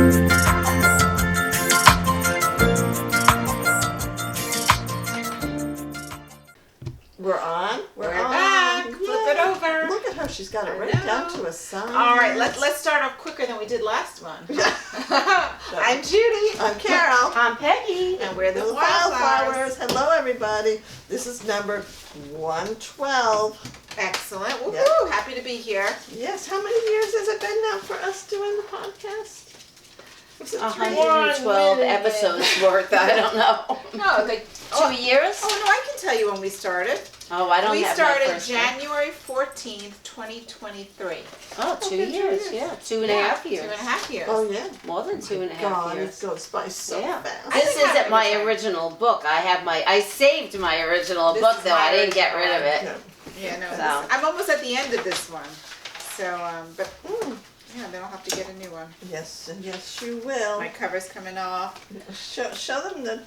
We're on. We're back. Flip it over. Look at her. She's got it right down to a science. All right, let's start off quicker than we did last one. I'm Judy. I'm Carol. I'm Peggy. And we're the Wildflowers. Hello, everybody. This is number 112. Excellent. Woohoo! Yep. Happy to be here. Yes. How many years has it been now for us doing the podcast? 112 episodes worth. I don't know. No, like 2 years? Oh no, I can tell you when we started. Oh, I don't We have started my first one. January 14th, 2023. Oh, 2 Okay, 2 years. years. Yeah, 2.5 years. 2.5 years. Oh yeah. More than 2.5 God, years. it goes by so fast. This think I isn't my understand. original book. I saved my original This book is though. my I didn't get original rid of it. Yeah. Yeah, no. So. I'm almost at the end of this one. So, but yeah, then I'll have to get a new one. Yes, and yes, you will. My cover's coming off. Show them the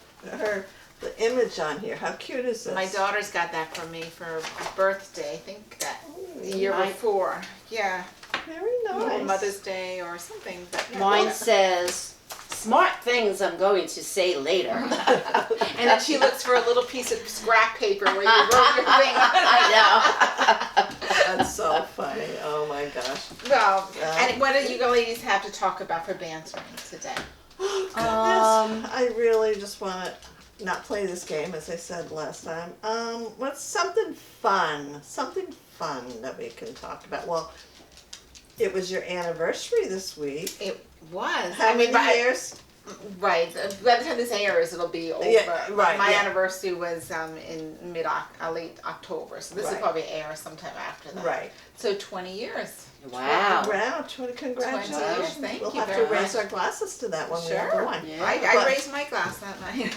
image on here. How cute is this? My daughter's got that for me for a birthday. I think that the year Mine- before. Yeah. Very Or nice. Mother's Day or something. But yeah, Mine yeah. says, "Smart things I'm going to say later." And then she looks for a little piece of scrap paper where you wrote your thing on. I That's so funny. Oh my gosh. Well, and what do you ladies have to talk about for bantering today? Oh, goodness. I really just want to not play this game, as I said last time. What's something fun that we can talk about? Well, it was your anniversary this week. It was. How many years? Right. By the time this airs, it'll be over. Yeah, right, My yeah. anniversary was in late October, so this will Right. probably air sometime after that. Right. So 20 years. know. Wow. Wow, congratulations. 20 years. Thank we'll you have very to raise much. our glasses to that when we have Sure. the wine. Yeah. I But- raised my glass that night.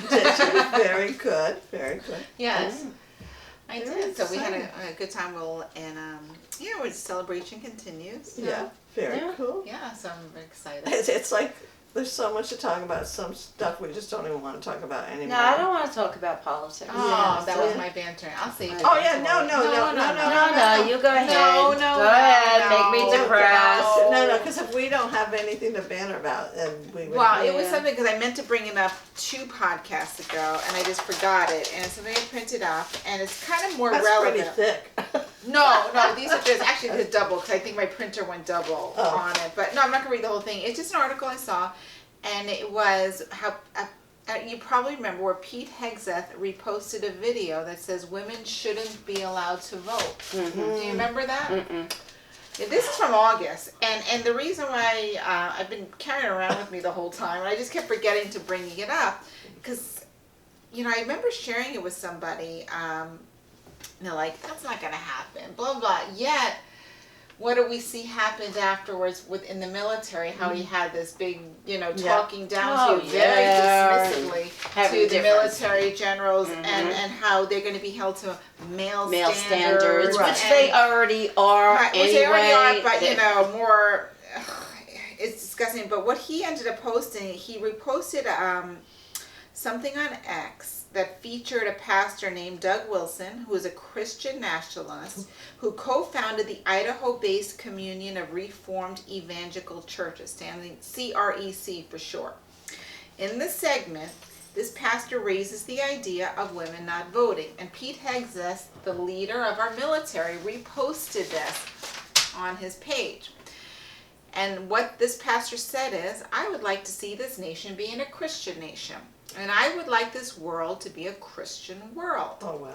Very good, very good. Yes. I Very did. So we had exciting. a good time. The celebration continues. So, Yeah, very Yeah. cool. Yeah, so I'm excited. It's like there's so much to talk about. Some stuff we just don't even want to talk about anymore. No, I don't want to talk about politics. Oh, Yeah, that so- was my bantering. I'll save it. Oh yeah, no, No, you go ahead. No, Go ahead. Make me no. depressed. No, because if we don't have anything to banter about, then we would. Well, it was Yeah. something because I meant to bring it up 2 podcasts ago, and I just forgot it. And it's something I printed up, and it's kind of more That's relevant. pretty thick. No, these are just actually the double because I think my printer went double Oh. on it. But no, I'm not gonna read the whole thing. It's just an article I saw, and it was how you probably remember where Pete Hegseth reposted a video that says women shouldn't be allowed to vote. Mm-hmm. Do you remember that? Mm-mm. Yeah, this is from August, and the reason why I've been carrying it around with me the whole time, and I just kept forgetting to bring it up, because, I remember sharing it with somebody, and they're like, that's not going to happen, blah, blah. Yet, what do we see happened afterwards within the military, how he had this big, talking down to you very dismissively Having to the difference. military generals, and how they're going to be held to male standards, and- which they already are Right, which anyway. they already are, but They- more. It's disgusting. But what he ended up posting, he reposted something on X that featured a pastor named Doug Wilson, who is a Christian nationalist, who co-founded the Idaho-based Communion of Reformed Evangelical Churches, standing CREC for short. In the segment, this pastor raises the idea of women not voting, and Pete Hegseth, the leader of our military, reposted this on his page. And what this pastor said is, I would like to see this nation being a Christian nation, and I would like this world to be a Christian world. Oh wow.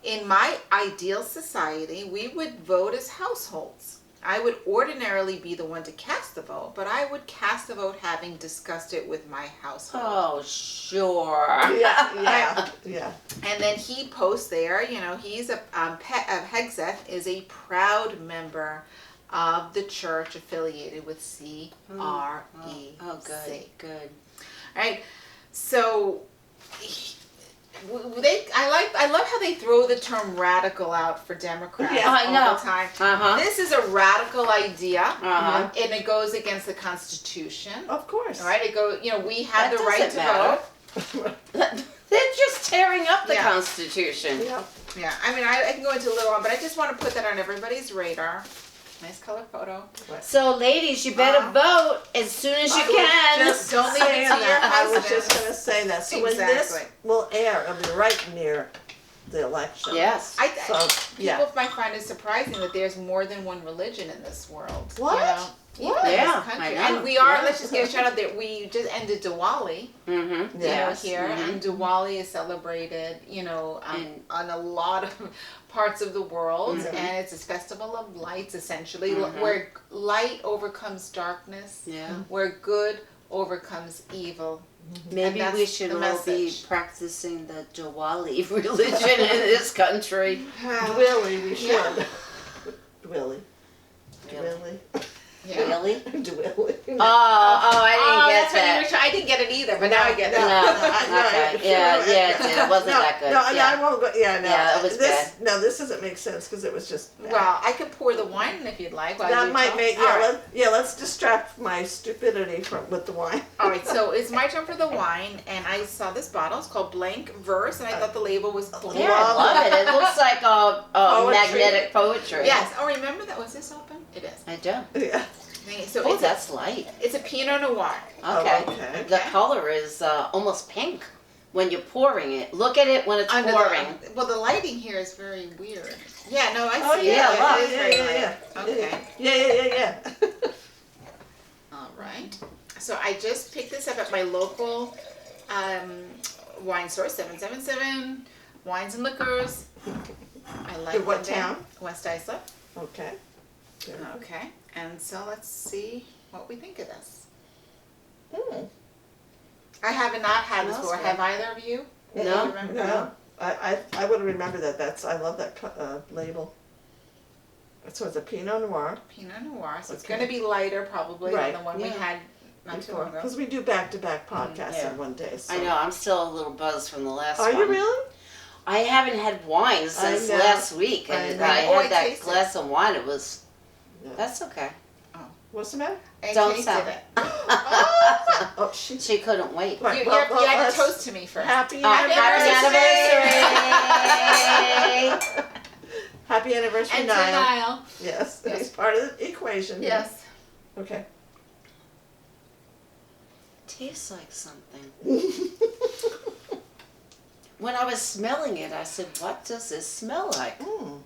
In my ideal society, we would vote as households. I would ordinarily be the one to cast the vote, but I would cast the vote having discussed it with my household. Oh, sure. Yeah. And then he posts there, he's Hegseth is a proud member of the church affiliated with CREC. Oh, good. All right, so I love how they throw the term radical out for Democrats Yeah, I all know. the time. Uh-huh. This is a radical idea, Uh-huh. and it goes against the Constitution. Of course. All right, it goes. We have That the right to doesn't matter. vote. They're just tearing up the Yeah. Constitution. Yeah. Yeah, I mean, I can go into a little on, but I just want to put that on everybody's radar. Nice color photo. So, ladies, you better vote as soon as you can. Just Don't leave it to saying your that. I was husband. just going to say that. So when this Exactly. will air, it'll be right near the election. Yes. So, yeah. People might find it surprising that there's more than one religion in this world. What? You know? What? In Yeah, this country. I know. And we are, Yeah. let's just give a shout out that we just ended Diwali, Mm-hmm. Yes. here, and Diwali is celebrated, on a lot of parts of the world, and it's a festival of lights, essentially, where light overcomes darkness, Yeah. where good overcomes evil. Maybe And we that's should the all be message. practicing the Diwali religion in this country. Willie, we should. Willie. Willie. Yeah. Really? Willie. Oh, I didn't get that's what you that. were trying. I didn't get it either, but now I get it. Okay. Yeah, it did. It wasn't that good. No, Yeah. I won't go. Yeah, no. Yeah, it was this, bad. No, this doesn't make sense because it was just bad. Well, I could pour the wine if you'd like. While That you might talk. make, All right. let's distract my stupidity with the wine. All right, so it's my turn for the wine, and I saw this bottle. It's called Blank Verse, and I thought the label was cool. Yeah, I love it. It looks like Poetry. magnetic poetry. Yes. Oh, remember that? Was this open? It is. I do. Yeah. So Oh, it's that's light. it's a Pinot Noir. Okay. Oh, okay. The color is almost pink when you're pouring it. Look at it when it's Under pouring. the lighting here is very weird. Yeah, no, I Oh see. yeah, it. look. It is very light. yeah. Okay. Yeah. All right. So I just picked this up at my local wine store, 777 Wines and Liquors. I like What them there. town? West Islip. Okay. Okay. And so let's see what we think of this. I have not had this Smells before. good. Have either of you? No. You remember? No. I would remember that. I love that label. So it's a Pinot Noir. Pinot Noir. So it's Okay. going to be lighter probably Right. than the one we Yeah. had not too long ago. Because we do back-to-back podcasts Yeah. in one day. So. I know. I'm still a little buzzed from the last Are one. you really? I haven't had wine since know. last week, I and know. I Oh, I had that tasted glass of wine. It was. Yeah. That's okay. What's the matter? I Don't tasted stop. it. Oh, she. She couldn't wait. Right, You well, had let's- to toast to me first. Happy Happy anniversary! anniversary! Happy anniversary, And to Niall. Niall. Yes, Yes. he's part of the equation. Yes. Okay. Tastes like something. When I was smelling it, I said, "What does this smell like?" Mm,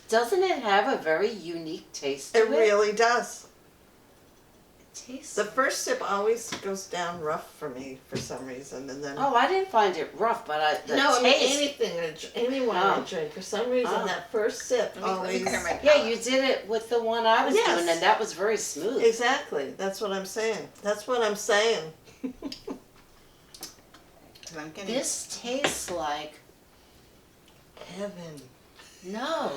Doesn't it have a very unique taste to it really does. It tastes. The first sip always goes down rough for me for some reason, and then. Oh, I didn't find it rough, but the No, I mean taste. anything, any wine I Oh. drink, for some reason Oh. that first sip Let me always. clear my Yeah, palate. you did it with the one I was Yes. doing, and that was very smooth. Exactly, that's what I'm saying. That's what I'm saying. 'Cause I'm getting This tastes like Heaven. no.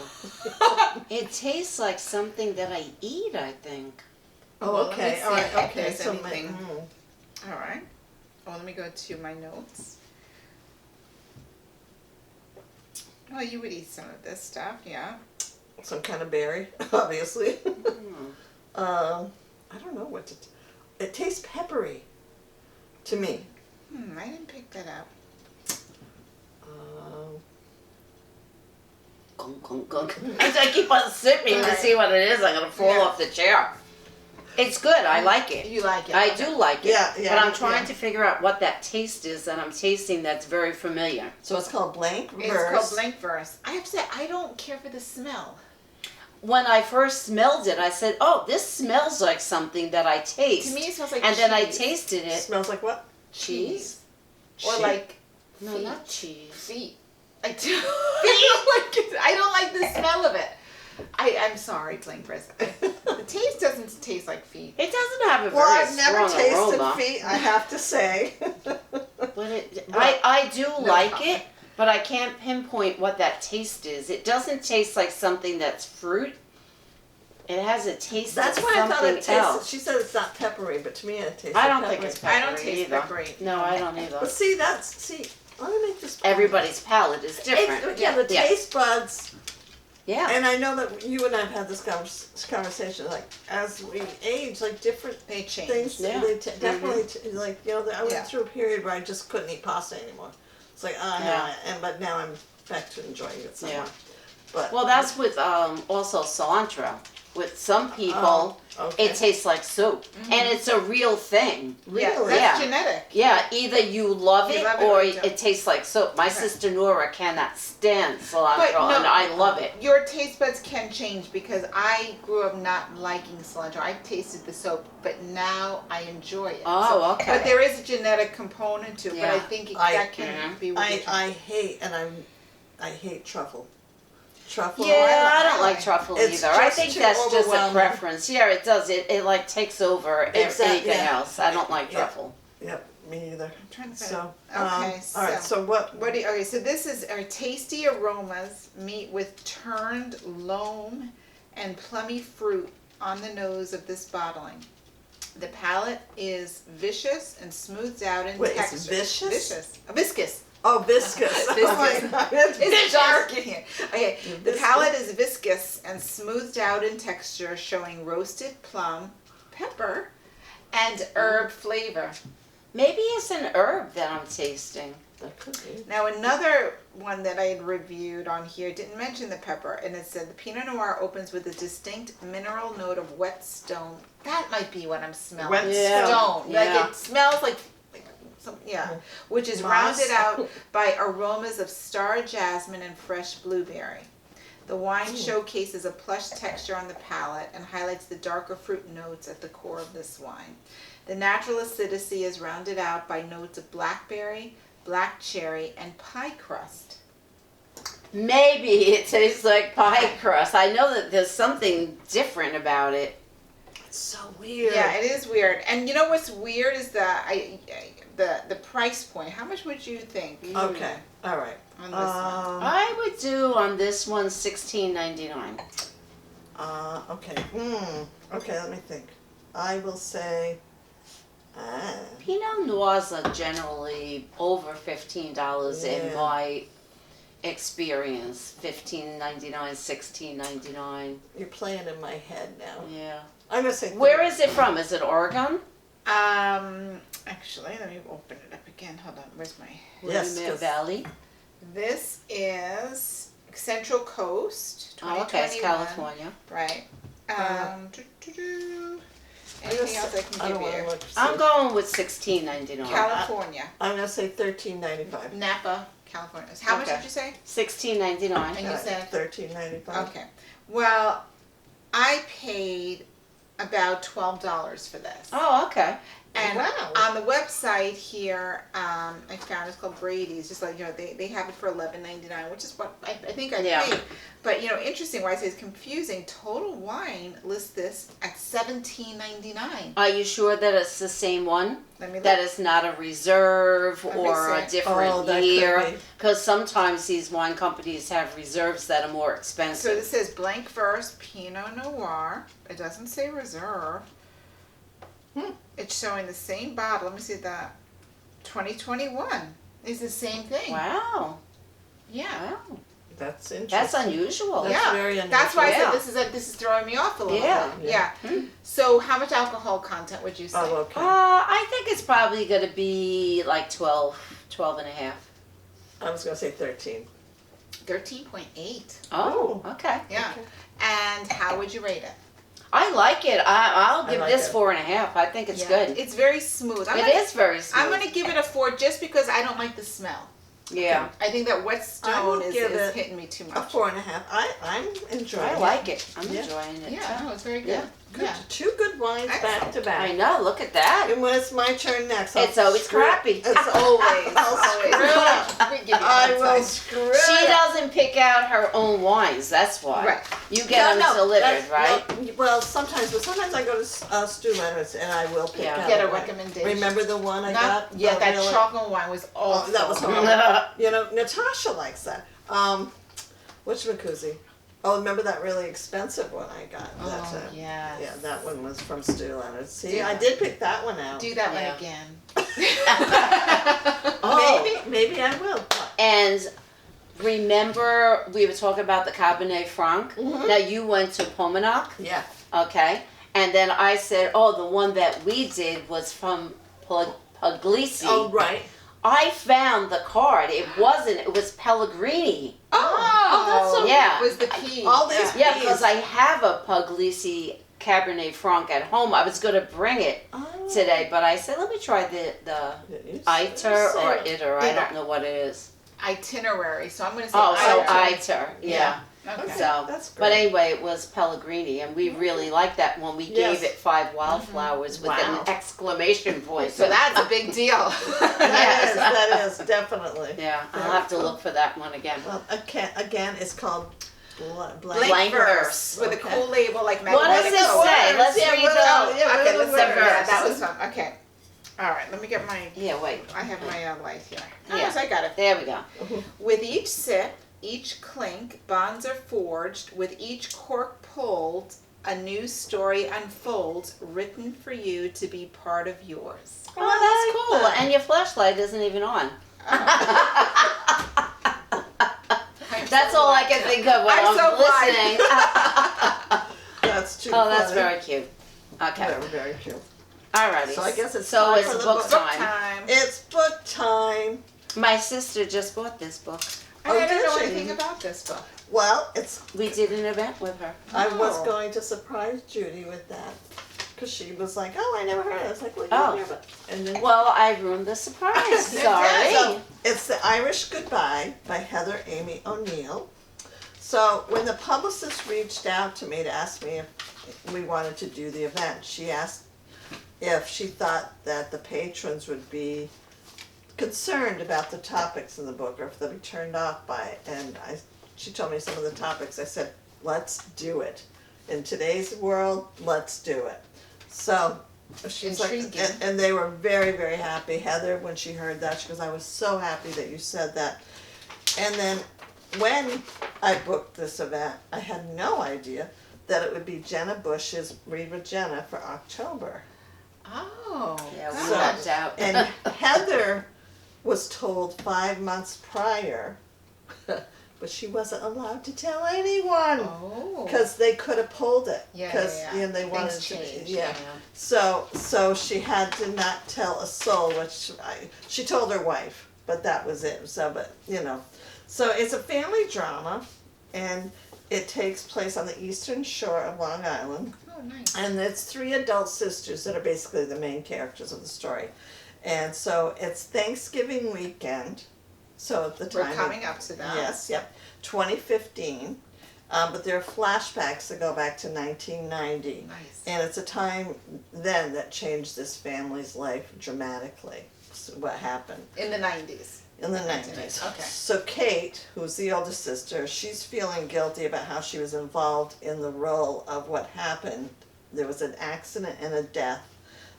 It tastes like something that I eat. I think. Oh, Well, let me okay, see all right, if okay. there's So anything. mm. All right. Oh, let me go to my notes. Oh, you would eat some of this stuff, yeah. Some kind of berry, obviously. Hmm. I don't know what to. It tastes peppery to me. I didn't pick that up. Gunk, gunk, gunk. As I keep on sipping to Right. see what it is, I'm gonna fall Yeah. off the chair. It's good. I like it. You like it? I Okay. do like it. Yeah, yeah, But I'm trying yeah. to figure out what that taste is that I'm tasting that's very familiar. So it's called Blank It's Verse. called Blank Verse. I have to say, I don't care for the smell. When I first smelled it, I said, "Oh, this smells like something that I taste." To me, it smells like and cheese. then I tasted it. Smells like what? Cheese? Or Sheep. like No, feet. not cheese. Feet. I don't like the smell of it. I'm sorry, Blank Verse. The taste doesn't taste like feet. It doesn't have a very Well, I've never strong tasted aroma. feet, I have to say. But it, But- I do like comment. it, but I can't pinpoint what that taste is. It doesn't taste like something that's fruit. It has a taste That's of why I something thought it tasted. else. She said it's not peppery, but to me it tastes. I don't like think it's peppery. I don't peppery taste either. peppery. No, I don't either. But see, let me make this. Everybody's palate is different. Again, the taste buds, Yeah. and I know that you and I have had this conversation. Like as we age, like different They change. things, Yeah. they definitely like I went Yeah. through a period where I just couldn't eat pasta anymore. It's like Yeah. but now I'm back to enjoying it somewhat. but Well, that's with also cilantro. With some people, okay. it tastes like soap, and it's a real thing. Really? That's Yeah. genetic. Yeah, either you love You it love it or or you don't. it tastes like soap. My sister Nora cannot stand cilantro, But no, and I love it. Your taste buds can change because I grew up not liking cilantro. I tasted the soap, but now I enjoy it. Oh, okay. But there is a genetic component to it. But I Yeah. think that can Mhm. be. With I hate I hate truffle. Truffle. Yeah, I I don't like like- truffle It's either. I just think too that's just a overwhelming. preference. Yeah, it does. It like takes over anything yeah. else. I don't like Yeah. truffle. Yep, me either. I'm trying to So, Okay, all right. So what? What do you, okay, so this is our tasty aromas meet with turned loam and plummy fruit on the nose of this bottling. The palate is viscous and smooths out in Wait, texture. it's vicious? Viscous. Oh, viscous. Viscous. It's dark in here. Okay, the Viscous. palate is viscous and smoothed out in texture, showing roasted plum, pepper, and herb flavor. Maybe it's an herb that I'm tasting. That could be. Now another one that I had reviewed on here didn't mention the pepper, and it said the Pinot Noir opens with a distinct mineral note of wet stone. That might be what I'm smelling. Wet Yeah. Stone. Yeah. Like it smells like some, which is Moss. rounded out by aromas of star jasmine and fresh blueberry. The wine showcases a plush texture on the palate and highlights the darker fruit notes at the core of this wine. The natural acidity is rounded out by notes of blackberry, black cherry, and pie crust. Maybe it tastes like pie crust. I know that there's something different about it. It's so weird. Yeah, it is weird. And you know what's weird is the price point. How much would you think? Okay. All right. On this one. I would do on this one $16.99. Okay. Okay. Let me think. I will say. Pinot Noirs are generally over $15 in Yeah. my experience. $15.99, $16.99. You're playing in my head now. Yeah. I'm gonna say. Where is it from? Is it Oregon? Actually, let me open it up again. Hold on. Where's my? Yes, Willamette 'cause- Valley. This is Central Coast, Oh, okay, it's 2021. California. Right. Anything else I can I give don't want to you? look. I'm going with $16.99. California, I'm gonna say $13.95. Napa, California. How much Okay. did you say? $16.99. And you said? $13.95. Okay. Well, I paid about $12 for this. Oh, okay. And Wow. on the website here, I found it's called Brady's. Just like they have it for $11.99, which is what I think I Yeah. paid. But interesting. Why I say it's confusing. Total Wine lists this at $17.99. Are you sure that it's the same one? Let me look. That it's not a reserve Let me or a see. different that could year? be. Because sometimes these wine companies have reserves that are more So expensive. this says blank verse Pinot Noir. It doesn't say reserve. It's showing the same bottle. Let me see that. 2021 is the same thing. Wow. Yeah. Wow. That's interesting. That's unusual. That's Yeah. very unusual. That's why I Yeah. said this is throwing me off a little Yeah. bit. Yeah. So how much alcohol content would you say? Oh, okay. I think it's probably going to be like 12 and a half. I was gonna say 13. 13.8. Oh, okay. Yeah. Okay. And how would you rate it? I like it. I'll I give like this it. 4.5. I think it's Yeah. good. It's very smooth. It is very smooth. I'm gonna give it a 4 just because I don't like the smell. Yeah. I think that wet I stone will is give it hitting me too A much. 4.5. I'm enjoying I it. like it. I'm Yeah. enjoying it. Yeah, no, it's very good. Yeah. Good. Two good wines back Excellent. to back. I know. Look at that. And when it's my turn next, It's always crappy. It's always. I'll screw up. We give you I that will time. screw She up. doesn't pick out her own wines. That's why. Right. You get them delivered, right? No, well, sometimes I go to Stu Leonard's and I will pick Yeah. out Get a wine. recommendation. Remember the one I Not, got? yeah, The that really- chocolate wine was awful. that was horrible. You know, Natasha likes that. Whatchamacuzzi? Oh, remember that really expensive one I got? That, Oh, yes. Yeah, that one was from Stu Leonard. See, Do I that. did pick that one out. Do that Yeah. one again. Oh. Maybe I will. And remember, we were talking about the Cabernet Franc. Mhm. Now you went to Pomanac, Yeah. okay? And then I said, oh, the one that we did was from Puglisi. Oh, right. I found the card. It wasn't. It was Pellegrini. Oh, that's so Yeah. was the key. All these Yeah, because I have a Puglisi Cabernet Franc at home. I was going to bring it today, but I said, let me try the Iter or Iter. I don't know what it is. Itinerary. So I'm going to say Iter. Yeah. Okay. So, that's great. but anyway, it was Pellegrini, and we really liked that when we gave it 5 wildflowers with Wow. an exclamation point. So that's a big deal. That is definitely. Yeah, I'll have to look for that one again. Well, again, it's called Blank verse with a cool label like What does magnetic it soap. say? Let's read the. Okay, let's the see. verse. That was fun. Okay. All right, let me get my. Yeah, wait. I have my light here. Oh, Yeah. yes, I got it. There we go. With each sip, each clink, bonds are forged. With each cork pulled, a new story unfolds, written for you to be part of yours. Oh, that's cool. And your flashlight isn't even on. That's all I can think of when I'm listening. That's too Oh, that's funny. very cute. Okay. Very, very cute. Alrighty. So I guess it's so time it's for the book book time. It's book time. My sister just bought this book. I don't did know she? anything about this book. Well, We did an event with her. I was Oh. going to surprise Judy with that because she was like, "Oh, I never heard of it." I was like, "Well, Oh. you never." And then Well, I ruined the surprise. Sorry. So it's The Irish Goodbye by Heather Aimee O'Neill. So when the publicist reached out to me to ask me if we wanted to do the event, she asked if she thought that the patrons would be concerned about the topics in the book or if they'll be turned off by it. And she told me some of the topics. I said, let's do it. In today's world, let's do it. So she's Intriguing. like, and they were very, very happy. Heather, when she heard that, she goes, I was so happy that you said that. And then when I booked this event, I had no idea that it would be Jenna Bush's Read with Jenna for October. Oh. Yeah, we So- lucked out. And Heather was told 5 months prior, but she wasn't allowed to tell anyone Oh. because they could have pulled it. Yeah, Because yeah. they wanted Things to. change, Yeah. So she had to not tell a soul, which she told her wife, but that was it. So, but so it's a family drama, and it takes place on the eastern shore of Long Island. Oh, nice. And it's 3 adult sisters that are basically the main characters of the story. And so it's Thanksgiving weekend. So at the time. We're coming up to that. Yes, yep. 2015. But there are flashbacks that go back to 1990. Nice. And it's a time then that changed this family's life dramatically. So what happened In the 90s. in the 90s. Okay. So Kate, who's the oldest sister, she's feeling guilty about how she was involved in the role of what happened. There was an accident and a death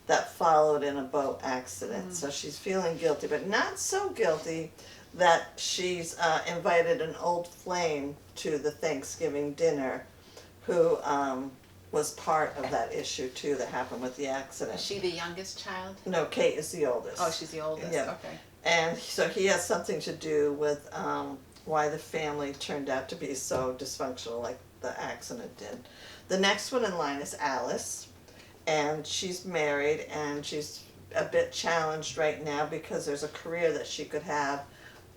that followed in a boat accident. So she's feeling guilty, but not so guilty that she's invited an old flame to the Thanksgiving dinner who was part of that issue too that happened with the accident. Is she the youngest child? No, Kate is the oldest. Oh, she's the oldest. Yeah. Okay. And so he has something to do with why the family turned out to be so dysfunctional like the accident did. The next one in line is Alice, and she's married and she's a bit challenged right now because there's a career that she could have,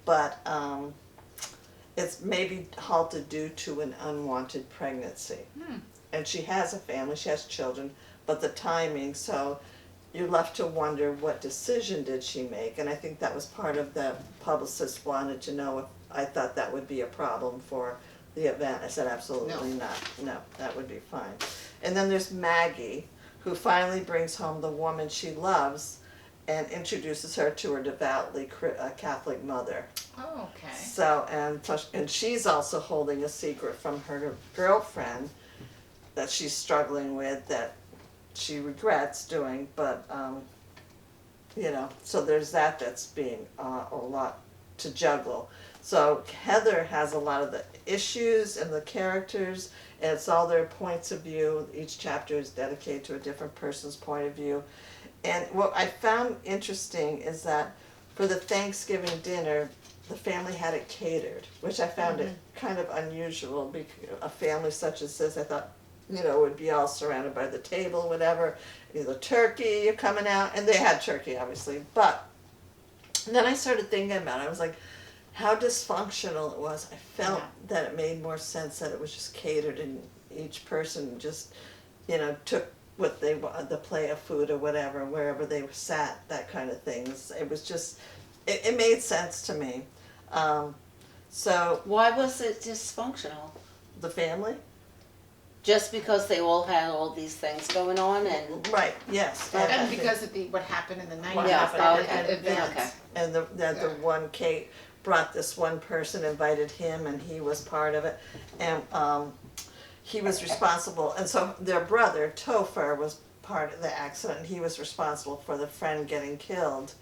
but it's maybe halted due to an unwanted pregnancy. And she has a family, she has children, but the timing, so you're left to wonder what decision did she make, and I think that was part of the publicist wanted to know if I thought that would be a problem for the event. I said absolutely not. No, that would be fine. And then there's Maggie, who finally brings home the woman she loves and introduces her to her devoutly Catholic mother. Oh, okay. So, and she's also holding a secret from her girlfriend that she's struggling with that she regrets doing, but so there's that's being a lot to juggle. So Heather has a lot of the issues and the characters, and it's all their points of view. Each chapter is dedicated to a different person's point of view. And what I found interesting is that for the Thanksgiving dinner, the family had it catered, which I found it kind of unusual. Because a family such as this, I thought, would be all surrounded by the table, whatever. The turkey coming out, and they had turkey, obviously. But then I started thinking about it. I was like, how dysfunctional it was. I felt Yeah. that it made more sense that it was just catered and each person just, took what they wanted, the plate of food or whatever, wherever they sat, that kind of things. It was just, it made sense to me. So Why was it dysfunctional? the family, Just because they all had all these things going on and. right? Yes, And because of what happened in the 90s, What happened, that okay, event. okay. and the Yeah. one Kate brought this one person, invited him, and he was part of it, and he was responsible. And so their brother Topher was part of the accident, and he was responsible for the friend getting killed.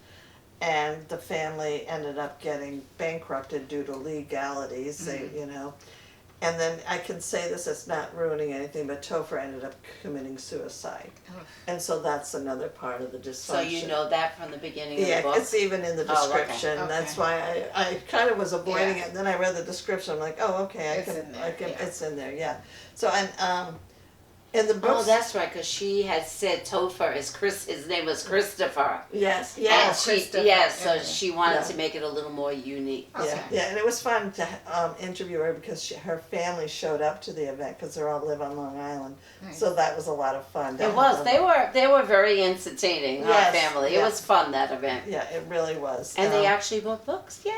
And the family ended up getting bankrupted due to legalities. They, and then I can say this, it's not ruining anything, but Topher ended up committing suicide. Ugh. And so that's another part of the dysfunction. So you know that from the beginning of Yeah, the book? it's even in the Oh, okay. description. Okay. That's why I kind of was avoiding Yeah. it. And then I read the description. I'm like, oh, okay, It's in there, yeah. it's in there, yeah. So and in the book. Oh, that's right, because she had said Topher is his name was Christopher. Yes, And yes, she, Christopher, yeah, so yeah. she wanted Yeah. to make it a little more unique. yeah, Okay. yeah. And it was fun to interview her because her family showed up to the event because they all live on Long Island. Nice. So that was a lot of fun. It was. They were very entertaining. Our Yes, family. yeah. It was fun, that event. Yeah, it really was. And they actually bought books. Yay!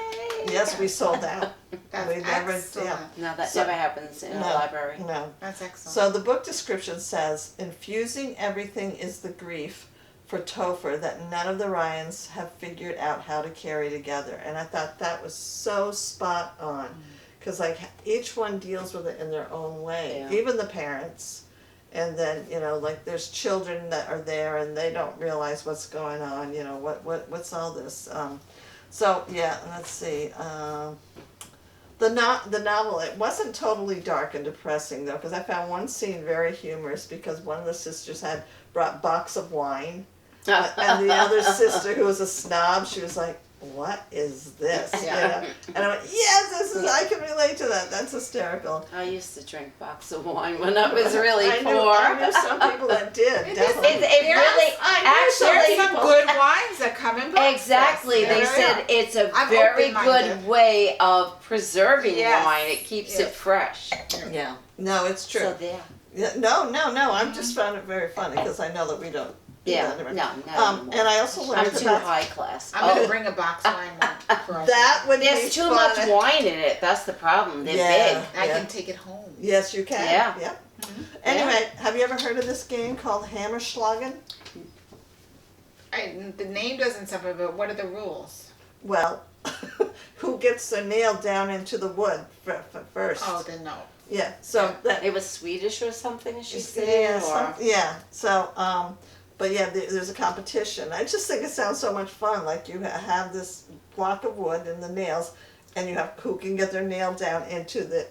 Yes, we sold out. That's We never- excellent. No, that So- never happens in a No, library. no. That's excellent. So the book description says, infusing everything is the grief for Topher that none of the Ryans have figured out how to carry together. And I thought that was so spot on. Because like each one deals with it in their own way. Yeah. Even the parents. And then, like there's children that are there and they don't realize what's going on, what's all this. So yeah, let's see. The novel, it wasn't totally dark and depressing though, because I found one scene very humorous because one of the sisters had brought box of wine, and the other sister, who was a snob, she was like, "What is this?" Yeah. And I went, "Yes, I can relate to that. That's hysterical." I used to drink box of wine when I was really I poor. knew some people that did. It is- Definitely. It really, I knew some actually, There's some good wines that come in books. exactly. Yes, They there said are. it's a I'm very open-minded. good way of preserving Yes, wine. It keeps it yes. fresh. Yeah. No, it's true. So there. Yeah, no. I just found it very funny because I know that we don't. do Yeah. that. No, no. And I also learned I'm too about high class. I'm gonna bring a box wine for us. that would be There's too fun. much wine in it. That's the problem. They're Yeah. I Yeah. can take it home. Yes, you can. Yeah. Yep. Anyway, have you ever heard of this game called Hammerschlagen? The name doesn't suffer, but what are the rules? Well, who gets their nail down into the wood first? Oh, then no. Yeah. So that. It was Swedish or something, she said? Yeah. Or? Yeah. So but yeah, there's a competition. I just think it sounds so much fun. Like you have this block of wood and the nails, and you have who can get their nail down into the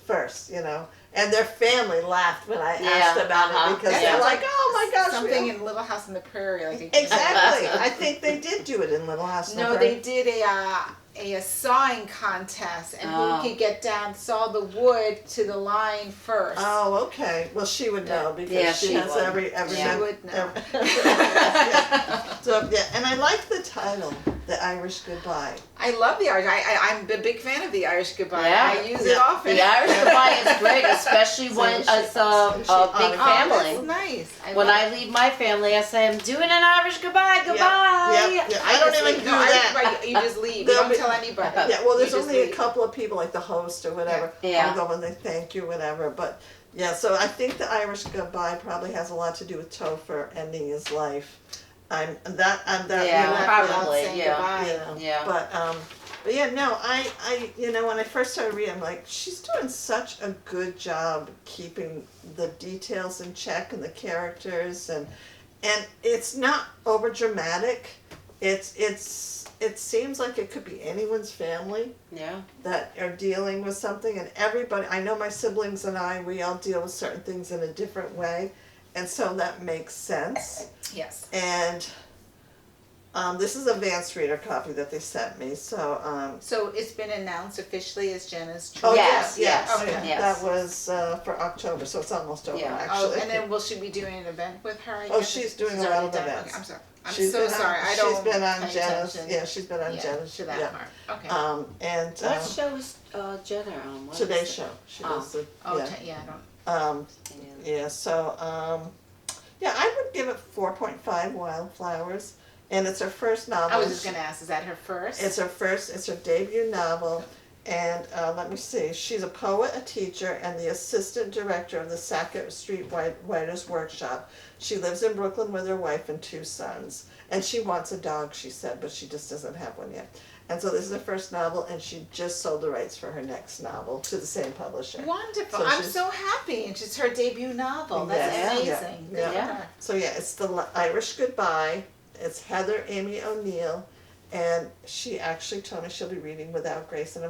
first, And their family laughed when I asked about it because Yeah. they're like, "Oh my gosh!" Something in Little House on the Prairie, like Exactly. I think they did do it in Little House on the No, Prairie. they did a sawing contest, and Oh. who could get down, saw the wood to the line first. Oh, okay. Well, she would know because Yeah, she she has would. every Yeah. She would know. Yeah. So yeah, and I like the title, The Irish Goodbye. I love the Irish. I'm a big fan of the Irish Goodbye. Yeah. I use it Yeah. often. The Irish goodbye is great, especially So when she- it's so she a big honored- Oh, family. that's nice. When love I leave my family, I say, I'm doing an Irish goodbye, Yep, goodbye. yep, yep. I don't just even leave. do No, that. Irish Goodbye, you just leave. You There'll don't be- tell anybody. Yeah, well, there's You just only a leave. couple of people, like the host or whatever. Yeah. I'll go and they thank you, whatever. But yeah, so I think the Irish Goodbye probably has a lot to do with Topher ending his life. I'm that. Yeah, you know, probably, saying yeah. goodbye. You know, Yeah. But yeah, no, I when I first started reading, I'm like, she's doing such a good job keeping the details in check and the characters and it's not over dramatic. It seems like it could be anyone's family Yeah. that are dealing with something, and everybody. I know my siblings and we all deal with certain things in a different way, and so that makes sense. Yes. And this is a advanced reader copy that they sent me. So So it's been announced officially as Jenna's choice. oh Yes, yes, yes, oh, yeah. yes. That was for October, so it's almost over Yeah. actually. Oh, and then will she be doing an event with her? I Oh, guess? she's doing a already lot of done. events. Okay, I'm sorry. I'm so sorry. I don't. She's been on pay Jenna's. attention. Yeah, she's been on Jenna's. To that yeah. part. Okay. And What show is Jenna on? What Today's is it? show. She Oh. does the yeah, I don't. yeah. So yeah, I would give it 4.5 Wildflowers, and it's her first novel. I was just gonna ask, is that her first? It's her first. It's her debut novel. And let me see, she's a poet, a teacher, and the assistant director of the Sackett Street Writers Workshop. She lives in Brooklyn with her wife and 2 sons. And she wants a dog, she said, but she just doesn't have one yet. And so this is her first novel, and she just sold the rights for her next novel to the same publisher. Wonderful. So I'm so happy. And it's her debut novel. That's Yes, amazing. yeah, Good yeah. for her. So yeah, it's the Irish Goodbye. It's Heather Aimee O'Neill. And she actually told me she'll be reading Without Grace and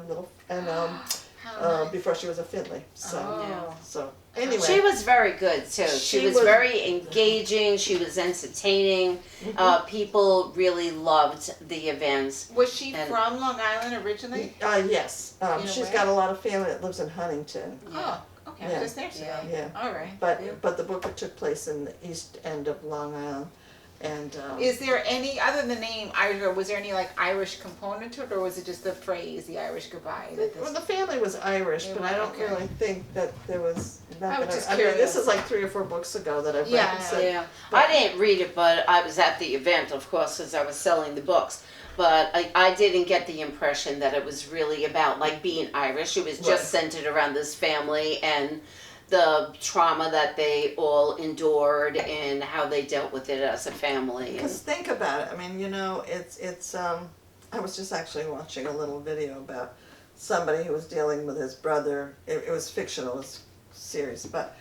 How nice. before she was a Finley. So, Oh. so anyway. She was very good too. She was very engaging. She was entertaining. People really loved the events. Was she from Long Island originally? Yes. She's got a lot of family that lives in Huntington. Oh, okay. Yeah. Just there today. Yeah. All right. But the book took place in the east end of Long Island. And is there any, other than the name Irish, or was there any like Irish component to it, or was it just the phrase, the Irish goodbye? well, the family was Irish, but I don't really think that there was. I was just mean, curious. this is like 3 or 4 books ago that I've read. Yeah, So, Yeah, I didn't read it, but I was at the event, of course, because I was selling the books. But I didn't get the impression that it was really about like being Irish. It was just centered around this family and the trauma that they all endured and how they dealt with it as a family. Because think about it. I mean, it's. I was just actually watching a little video about somebody who was dealing with his brother. It was fictional, it was serious, but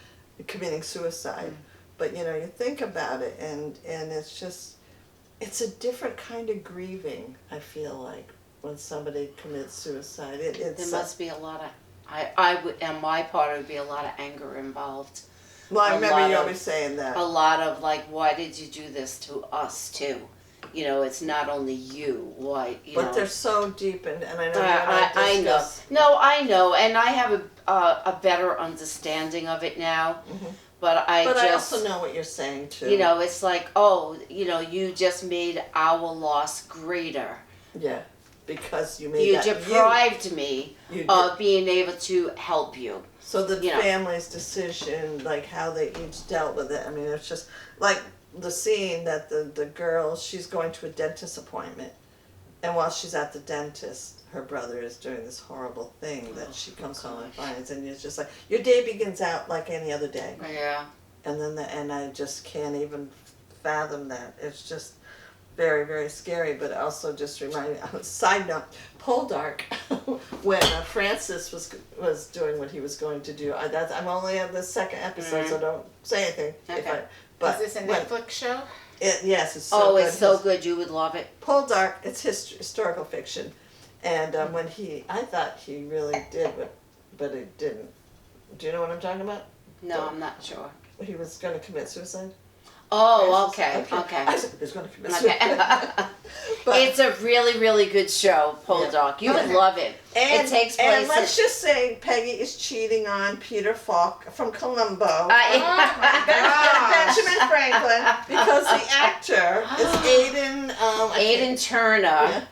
committing suicide. But you think about it, and it's just, it's a different kind of grieving. I feel like when somebody commits suicide, There must be a lot of. I would, on my part, it would be a lot of anger involved. Well, I remember you always saying that. A lot of like, why did you do this to us too? It's not only you. Why? But they're so deep, and I know. I know. No, I know, and I have a better understanding of it now. Mm-hmm. But I also know what you're saying too. It's like, oh, you just made our loss greater. Yeah. Because you made that. You deprived me of being able to help you. So the family's decision, like how they each dealt with it. I mean, it's just like the scene that the girl, she's going to a dentist appointment, and while she's at the dentist, her brother is doing this horrible thing that she comes home and finds, and it's just like your day begins out like any other day. Yeah. And then and I just can't even fathom that. It's just very, very scary, but also just remind me, side note, Poldark, when Francis was doing what he was going to do, I'm only on the 2nd episode, so don't say anything. Okay. Is this a Netflix show? Yes, it's so good. It's so good, you would love it. Poldark, it's historical fiction, and when I thought he really did, but he didn't. Do you know what I'm talking about? No, I'm not sure. He was going to commit suicide. Oh, okay. I said he was going to commit suicide. But it's a really, really good show, Poldark. You would love it. It takes place. And let's just say Peggy is cheating on Peter Falk from Columbo. Benjamin Franklin, because the actor is Aidan Turner. Yeah.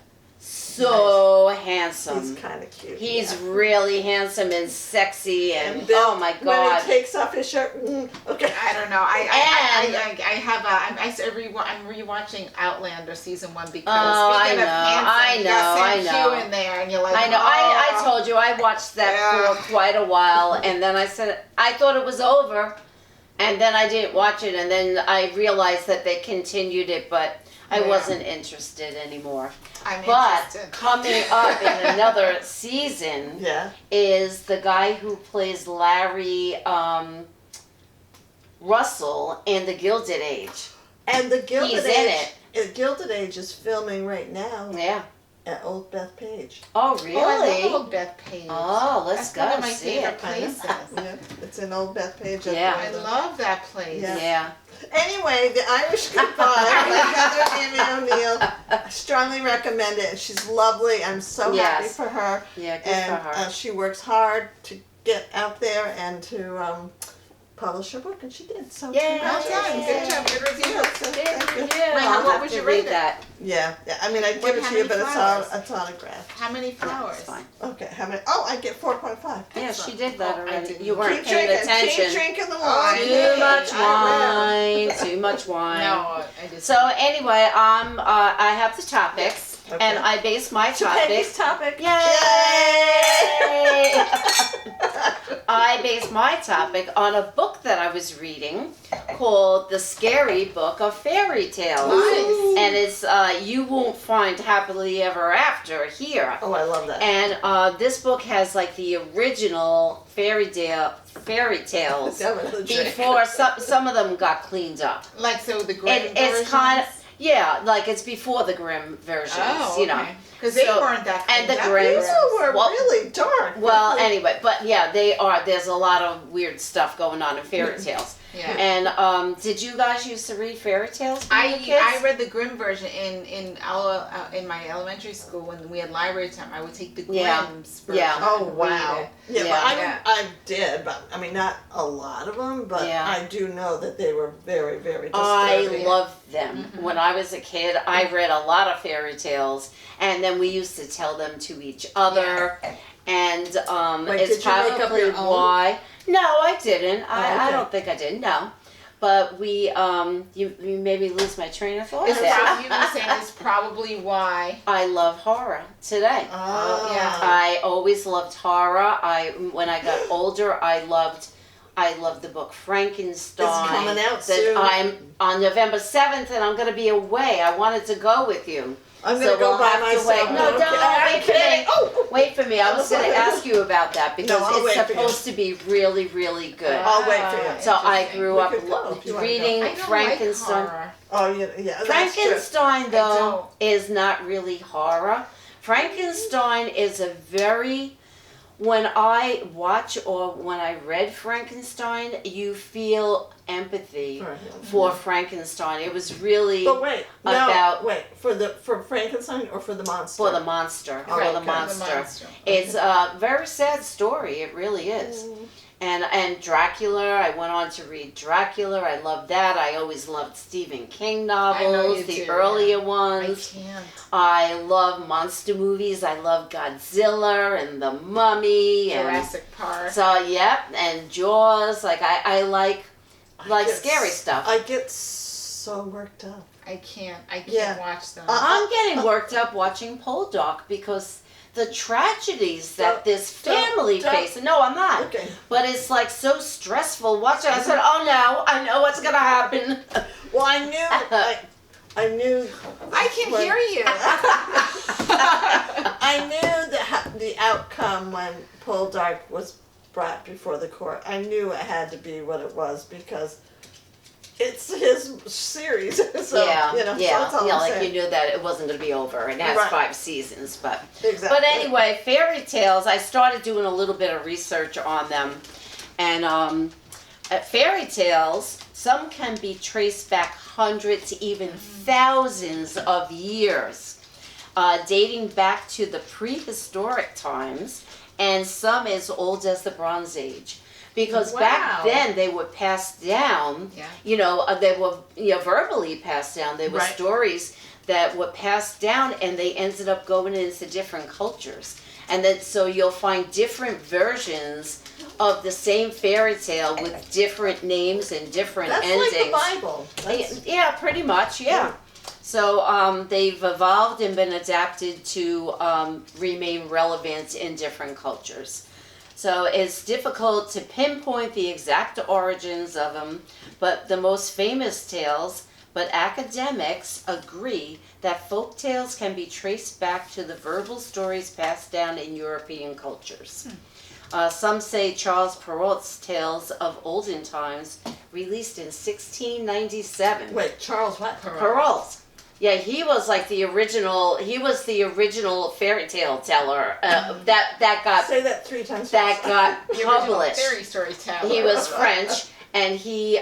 So handsome. He's kind of cute. He's really handsome and sexy, and Bill, oh my God! When he takes off his shirt, okay. I don't know. I'm rewatching Outlander season 1 because speaking of handsome, you got Sam Q in there, and you're like, I know. I told you I watched that for quite a while, and then I said I thought it was over, and then I didn't watch it, and then I realized that they continued it, but I wasn't interested anymore. But coming up in another season is the guy who plays Larry Russell in The Gilded Age. And the Gilded He's Age. in it. Gilded Age is filming right now. Yeah. At Old Bethpage. Oh, really? Oh, I love Old Bethpage. Oh, let's go. That's one of my see favorite it. places. Yeah, it's in Old Bethpage. Yeah. I love that place. Yeah. Anyway, The Irish Goodbye by Heather Aimee O'Neill. I strongly recommend it. She's lovely. I'm so happy for her. Yeah, good for her. And she works hard to get out there and to publish her book, and she did. So Yay. Well done. Good job. Good review. I'll what have would to you read rate it? that. Yeah. I mean, I'd What- give it how to you, many but flowers? it's autographed. How many flowers? That's fine. Okay, how many? Oh, I get 4.5. Yeah, she did that Oh, I already. didn't. You weren't Keep paying drinking, attention. keep drinking the Oh, wine. okay. Too much I wine. Too much wine. No, I just. So anyway, I have the topics, Okay. and I base my To topics. Peggy's topic. Yay! I base my topic on a book that I was reading called The Scary Book of Fairy Tales. Nice. And it's You Won't Find Happily Ever After here. Oh, I love that. And this book has like the original fairy tales Definitely drink. before some of them got cleaned up. Like, so the Grimm It's kind of, versions? yeah, like it's before the Grimm versions, Oh, you know. Because they So- weren't that and the cleaned up. Grimms- These were Well- really dark. Well, anyway, but yeah, they are. There's a lot of weird stuff going on in fairy tales. Yeah. And did you guys used to read fairy tales when you were kids? I read the Grimm version in my elementary school when we had library time. I would take the Yeah. Grimm's version. Yeah. Oh, and wow. read it. Yeah, Yeah. I did, but I mean, not a lot of them, but Yeah. I do know that they were very, very I disturbing. loved them. Mhm. When I was a kid, I read a lot of fairy tales, and then we used to tell them to each other. And Wait, it's did you make up probably your own? why. No, I didn't. Oh, I okay. don't think I did. No, but we you made me lose my train of thought. It's there. probably, you were saying it's probably why. I love horror today. Oh, yeah. I always loved horror. When I got older, I loved the book Frankenstein. It's coming out that soon. I'm on November 7th, and I'm going to be away. I wanted to go with you. I'm So gonna go we'll by have to myself. wait. No, Okay, don't. I'm Wait for me. kidding. Oh, Wait for me. I was going to ask you about that because No, I'll it's wait for you. supposed to be really, really good. I'll wait for you. So I Interesting. grew We up could go if you wanna reading I don't Frankenstein. like horror. oh, yeah, that's true. Frankenstein, though, don't. is not really horror. Frankenstein is a very, when I watch or when I read Frankenstein, you feel empathy for Frankenstein. It was really But wait, about- wait for Frankenstein or for the monster? for the monster. Oh, For okay. the The monster. It's a very sad story. It really is. And Dracula, I went on to read Dracula. I loved that. I always loved Stephen King novels, you the do, earlier I ones. can't. I love monster movies. I love Godzilla and The Mummy and Jurassic Park. so yep, and Jaws. Like I like I get scary s- stuff. I get so worked up. I can't Yeah. watch them. I'm getting worked up watching Poldark because the tragedies that Don't- this family don't- faces. No, I'm not. Okay. But it's like so stressful watching. I said, "Oh no, I know what's gonna happen." Well, I knew. I knew. I can when- hear you. I knew the outcome when Poldark was brought before the court. I knew it had to be what it was because it's his series. So, yeah, you know, so yeah, that's all yeah. I'm Like saying. you knew that it wasn't going to be over. It has Right. 5 seasons, but Exactly. but anyway, fairy tales. I started doing a little bit of research on them, and fairy tales. Some can be traced back hundreds, even thousands of years, dating back to the prehistoric times, and some as old as the Bronze Age. Because back Wow. then they were passed down, Yeah. they were verbally passed down. They were Right. stories that were passed down, and they ended up going into different cultures. And then so you'll find different versions of the same fairy tale with different names and different That's endings. like the Bible. That's, Yeah, pretty much, yeah. So they've evolved and been adapted to remain relevant in different cultures. So it's difficult to pinpoint the exact origins of them, but the most famous tales, but academics agree that folk tales can be traced back to the verbal stories passed down in European cultures. Some say Charles Perrault's Tales of Olden Times, released in 1697. wait, Charles what? Perrault. Yeah, he was like the original. He was the original fairy tale teller. That got Say that 3 times. that fast. got The original published. fairy storyteller. He was French, and he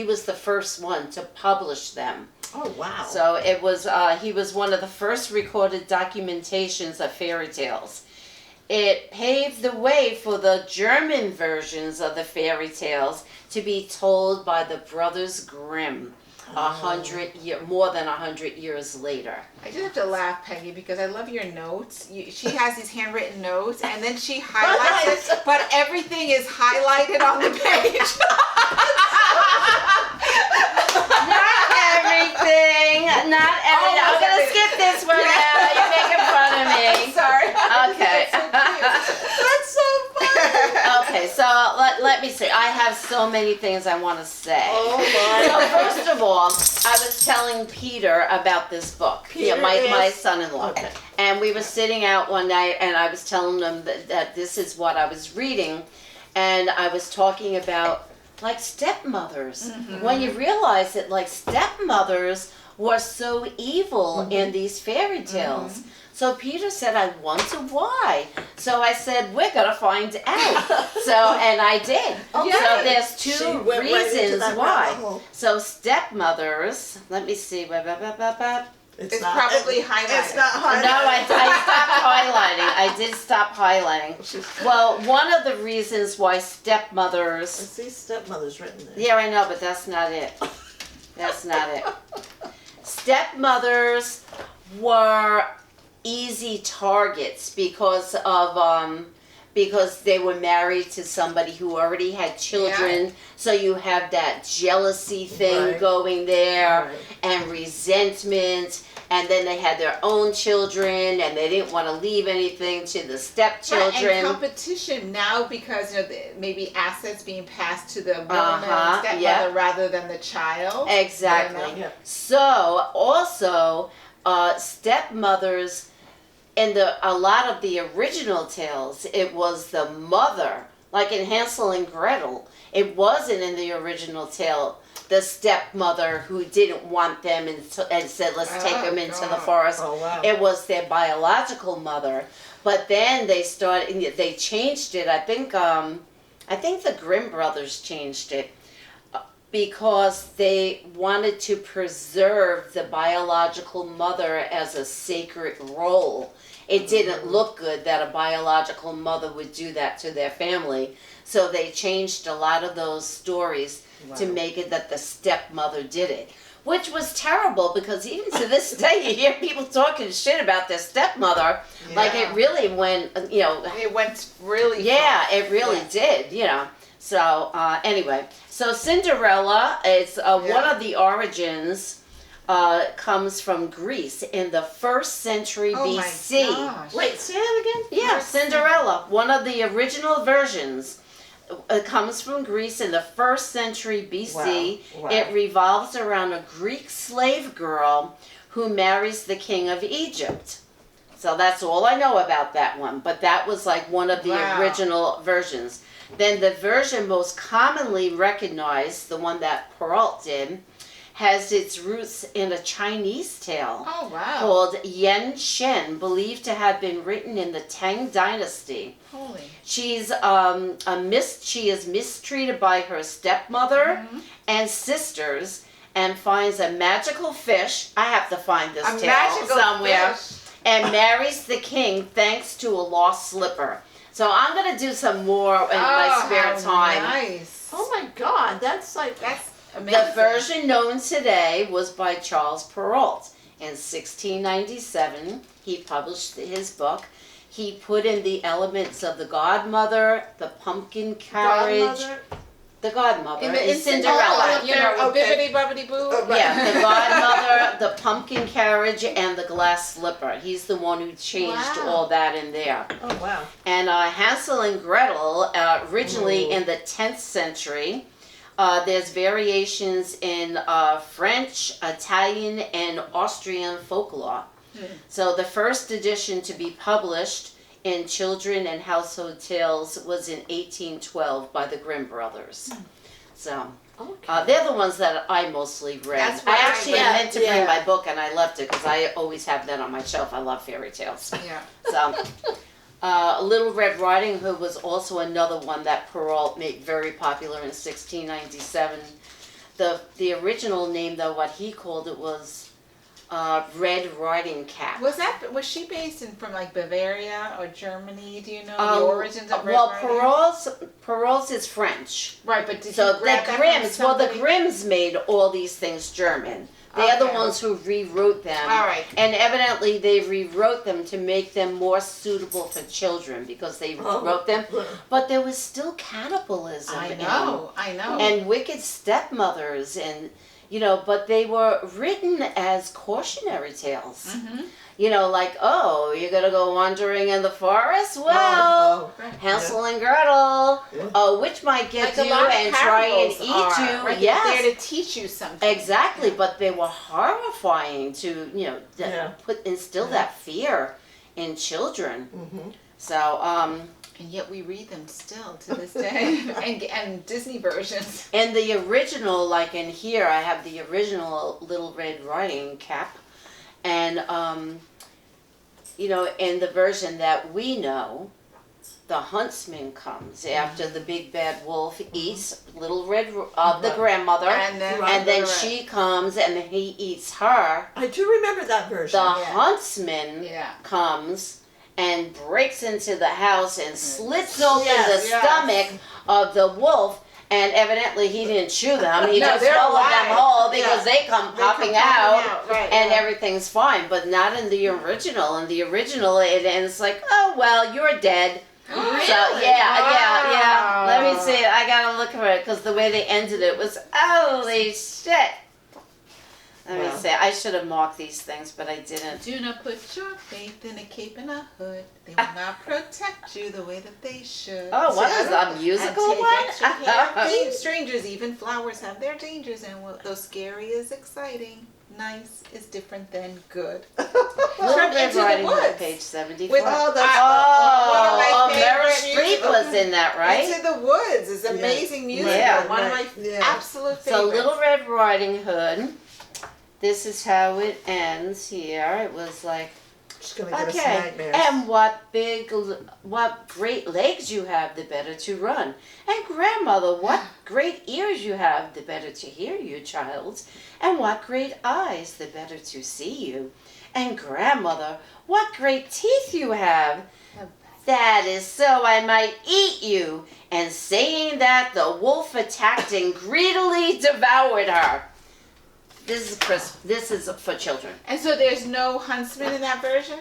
was the first one to publish them. Oh wow. So it was he was one of the first recorded documentations of fairy tales. it paved the way for the German versions of the fairy tales to be told by the Brothers Grimm more than 100 years later. I just have to laugh, Peggy, because I love your notes. She has these handwritten notes, and then she highlights it, but everything is highlighted on the page. Not everything. I'm going to skip this one now. You're making fun of me. Sorry. Okay. That's so funny. Okay, so let me see. I have so many things I want to say. Oh my. So first of all, I was telling Peter about this book. Peter my is- son-in-law. Okay. And we were sitting out one night, and I was telling him that this is what I was reading, and I was talking about like stepmothers. When you realize that like stepmothers were so evil in these fairy tales. So Peter said, I wonder why. So I said, we're going to find out. And I did. Okay. So there's She two went right into reasons that why. rabbit hole. So stepmothers, let me see. It's probably highlighted. It's not highlighted. No, I stopped highlighting. I did stop highlighting. Well, one of the reasons why I stepmothers... see stepmother's written there. Yeah, I know, but that's not it. That's not it. Stepmothers were easy targets because they were married to somebody who already had children. Yeah. So you have that jealousy thing Right. going there Right. and resentment. And then they had their own children, and they didn't want to leave anything to the stepchildren. Right, and competition now because maybe assets being passed to the woman Uh-huh, stepmother yeah. rather than the child. Exactly. Yeah. So also stepmothers in a lot of the original tales, it was the mother, like in Hansel and Gretel. It wasn't in the original tale the stepmother who didn't want them and said, let's take them into the forest. Oh, wow. It was their biological mother. But then they changed it. I think the Grimm brothers changed it because they wanted to preserve the biological mother as a sacred role. It didn't look good that a biological mother would do that to their family. So they changed a lot of those stories to make it that the stepmother did it. Which was terrible because even to this day you hear people talking shit about their stepmother. Yeah. Like it really went, It went really yeah, far. it really did, So anyway, so Cinderella is one of the origins comes from Greece in the 1st century BC. My gosh. Wait, say that again? Yeah, Cinderella, one of the original versions. Comes from Greece in the 1st century BC. Wow. It revolves around a Greek slave girl who marries the king of Egypt. So that's all I know about that one. But that was like one of the original versions. Then the version most commonly recognized, the one that Perrault did, has its roots in a Chinese tale Oh, wow. called Yen Shen, believed to have been written in the Tang Dynasty. Holy. She's she is mistreated by her stepmother and sisters and finds a magical fish. I have to find this A tale magical somewhere. fish. And marries the king thanks to a lost slipper. So I'm gonna do some more in my spare how time. Nice. Oh my God, that's like That's amazing. The version known today was by Charles Perrault. In 1697, he published his book. He put in the elements of the godmother, the pumpkin carriage, godmother. the godmother in is Cinderella. Bibbidi bobbidi boo. Yeah, the godmother, the pumpkin carriage, and the glass slipper. He's the one who changed Wow. all that in there. Oh wow. And Hansel and Gretel, originally in the 10th century, there's variations in French, Italian, and Austrian folklore. So the first edition to be published in Children and Household Tales was in 1812 by the Grimm brothers. So Okay. they're the ones that I mostly read. That's what I I actually read, meant to bring my book and I left it because I always have that on my shelf. I love fairy tales. Yeah. So, Little Red Riding Hood was also another one that Perrault made very popular in 1697. The original name, though, what he called it was Red Riding Cap. Was she based from like Bavaria or Germany? Do you know the origins of Red Riding? Perrault's is French. Right, but did So you the grab that from Grimms, well, the somebody? Grimms made all these things German. They are the Okay. ones who rewrote them. All right. And evidently they rewrote them to make them more suitable for children because they rewrote them. But there was still cannibalism. I know. And wicked stepmothers and, you know, but they were written as cautionary tales. Mm-hmm. You know, like, oh, you're going to go wandering in the forest? Well, Hansel and Gretel, which might get Like you and try and eat you. Right? Yes. They're there to teach you something. Exactly, but they were horrifying to, you know, instill that fear in children. Mm-hmm. So, and yet we read them still to this day, and Disney versions. and the original, like in here, I have the original Little Red Riding Cap, and you know, in the version that we know, the huntsman comes after the big bad wolf eats Little Red, the grandmother, And then she comes and he eats her. I do remember that version. The huntsman Yeah. comes and breaks into the house and slits open the Yes. stomach of the wolf, and evidently he didn't chew them. He No, just they're swallowed alive. them whole because Yeah. they come They come popping out, right, and yeah. everything's fine. But not in the original. In the original, it ends like, oh well, you're dead. Really? So yeah. Let me Wow. see. I gotta look for it because the way they ended it was holy shit. Let me Wow. see. I should have marked these things, but I didn't. Do not put your faith in a cape and a hood. They will not protect you the way that they should. Oh, what See, is a musical and one? take extra care of strangers, even flowers have their dangers, and though scary is exciting, nice is different than good. Little From Red Into the Riding Hood, Woods. page 74. With- Oh, that's one of my Meryl favorite Streep musicals. was in that, right? Into the Woods is amazing music. Yeah. One of my Yeah. absolute favorites. So Little Red Riding Hood, this is how it ends here. It was like, Just gonna give us okay, nightmares. and what great legs you have, the better to run. And grandmother, what great ears you have, the better to hear you, child. And what great eyes, the better to see you. And grandmother, what great teeth you have. That is so I might eat you. And saying that, the wolf attacked and greedily devoured her. This is for children. And so there's no huntsman in that version?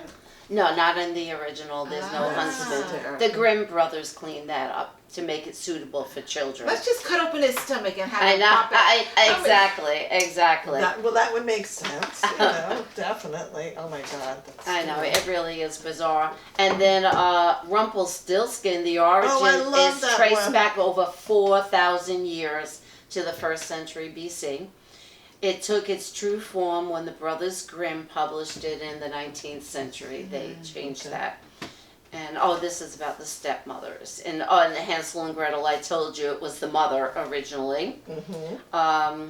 No, not in the original. There's no That's huntsman. terrible. The Grimm brothers cleaned that up to make it suitable for children. Let's just cut open his stomach and have I him know. pop out. Exactly. That would make sense. You know, definitely. Oh my God. That's I know, it really is bizarre. And then Rumpelstiltskin, the origin I love is that traced one. back over 4,000 years to the 1st century BC. It took its true form when the Brothers Grimm published it in the 19th century. They changed that. And this is about the stepmothers. And on Hansel and Gretel, I told you it was the mother originally. Mm-hmm.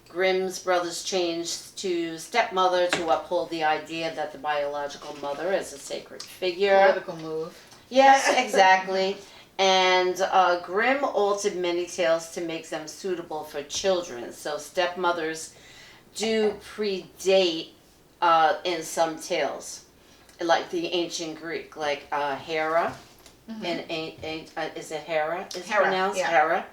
Grimm's brothers changed to stepmother to uphold the idea that the biological mother is a sacred figure. Political move. Yes, exactly. And Grimm altered many tales to make them suitable for children. So stepmothers do predate in some tales, like the ancient Greek, like Hera. And is it Hera? Is Hera, pronounced yeah. Hera.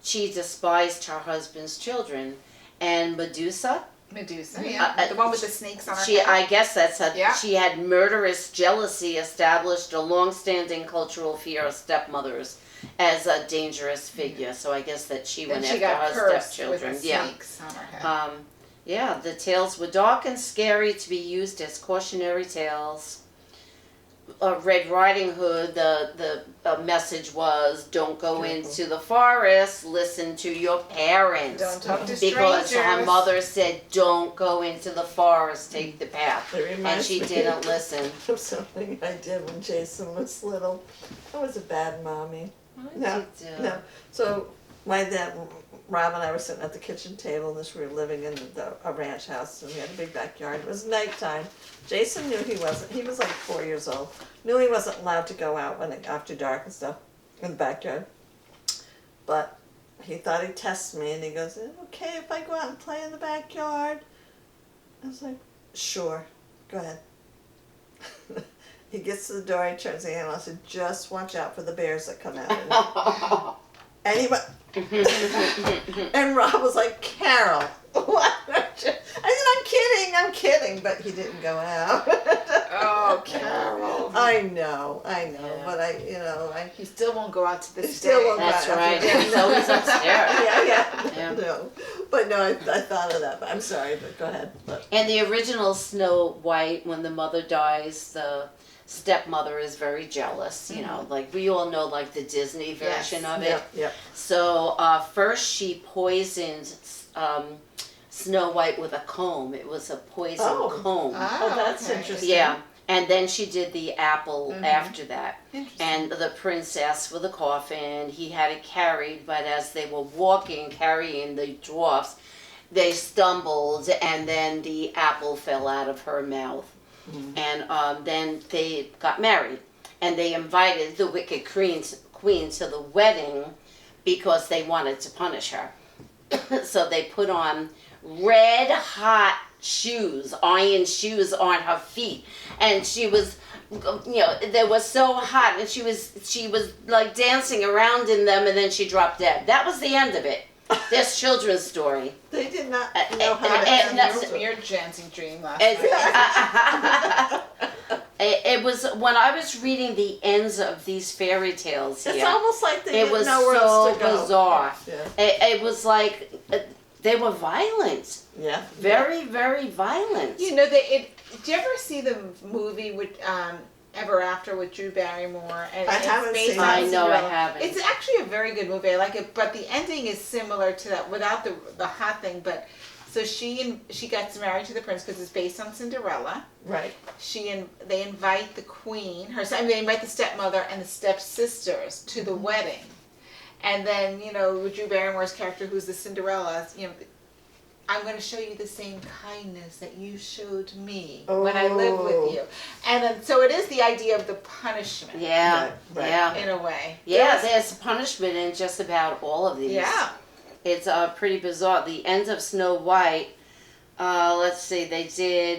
She despised her husband's children, and Medusa. Yeah. The one with the snakes on her She, head. I guess that's her. Yeah. She had murderous jealousy, established a long-standing cultural fear of stepmothers as a dangerous figure. So I guess that she Then went she after got her cursed with stepchildren. the Yeah. snakes on her head. Yeah. The tales were dark and scary to be used as cautionary tales. Red Riding Hood, the message was, don't go into the forest, listen to your parents. Don't talk to Because her strangers. mother said, don't go into the forest, take the path. It And reminds she me didn't listen. of something I did when Jason was little. I was a bad mommy. No. So my dad, Rob and I were sitting at the kitchen table, and we were living in a ranch house, and we had a big backyard. It was nighttime. Jason knew he was like 4 years old, knew he wasn't allowed to go out after dark and stuff in the backyard. But he thought he'd test me, and he goes, okay, if I go out and play in the backyard? was like, sure, go ahead. He gets to the door, he turns the handle, I said, just watch out for the bears that come out of it. And he went, and Rob was like, Carol, what? I said, I'm kidding, but he didn't go out. Oh, Carol. I know, Yeah. but He still won't go out to he this still day. won't go That's out. right. He's always upstairs. Yeah. Yeah. No, but no, I thought of that, but I'm sorry, but go ahead. But. And the original Snow White, when the mother dies, the stepmother is very jealous, you know, like we all know, like the Disney version of it. Yep. So first she poisoned Snow White with a comb. It was a poison comb. Oh, that's okay. interesting. Yeah. And then she did the apple after that. Interesting. And the prince asked for the coffin. He had it carried, but as they were walking, carrying the dwarfs, they stumbled, and then the apple fell out of her mouth. And then they got married, and they invited the wicked queen to the wedding because they wanted to punish her. So they put on red hot shoes, iron shoes on her feet, and she was, they were so hot, and she was like dancing around in them, and then she dropped dead. That was the end of it. This children's story. They did not know how to end Your dancing dream last night. It was when I was reading the ends of these fairy tales here. It's almost like they It didn't was know where else to so go. bizarre. Yeah. It was like they were violent, Yeah. very, very violent. Did you ever see the movie with Ever After with Drew Barrymore? And I it's haven't based seen on it. I know I Cinderella. haven't. It's actually a very good movie. I like it, but the ending is similar to that without the hot thing. But so she gets married to the prince because it's based on Cinderella. Right. They invite the queen, they invite the stepmother and the stepsisters to the wedding, and then with Drew Barrymore's character, who's the Cinderella, I'm going to show you the same kindness that you showed me when I lived with you. And then, so it is the idea of the punishment. Yeah, Right. yeah. In a way. Yeah, there's punishment in just about all of these. Yeah. It's pretty bizarre. The end of Snow White, let's see,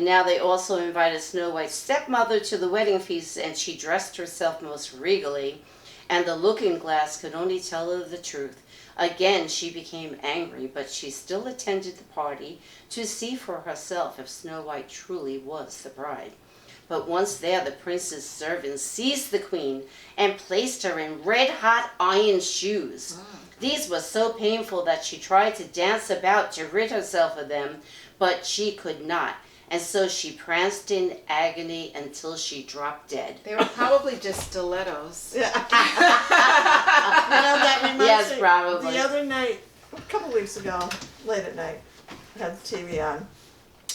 now they also invited Snow White's stepmother to the wedding feast, and she dressed herself most regally, and the looking glass could only tell her the truth. Again, she became angry, but she still attended the party to see for herself if Snow White truly was the bride. But once there, the prince's servants seized the queen and placed her in red-hot iron shoes. These were so painful that she tried to dance about to rid herself of them, but she could not. And so she pranced in agony until she dropped dead. They were probably just stilettos. Yeah. That reminds Yes, me. probably. The other night, a couple weeks ago, late at night, I had the TV on,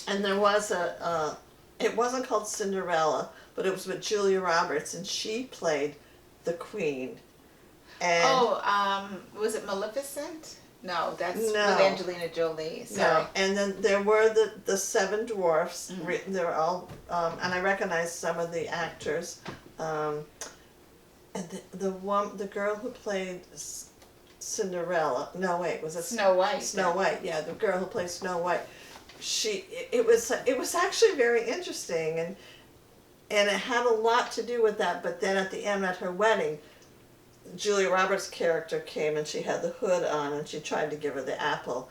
and there was it wasn't called Cinderella, but it was with Julia Roberts, and she played the queen. And Was it Maleficent? No, that's No. with Angelina Jolie. Sorry. no, and then there were the seven dwarfs. They were all, and I recognized some of the actors. And the girl who played Cinderella. No, wait, was it Snow White. Snow White? Yeah, the girl who plays Snow White. It was actually very interesting, and it had a lot to do with that. But then at the end, at her wedding, Julia Roberts' character came and she had the hood on and she tried to give her the apple,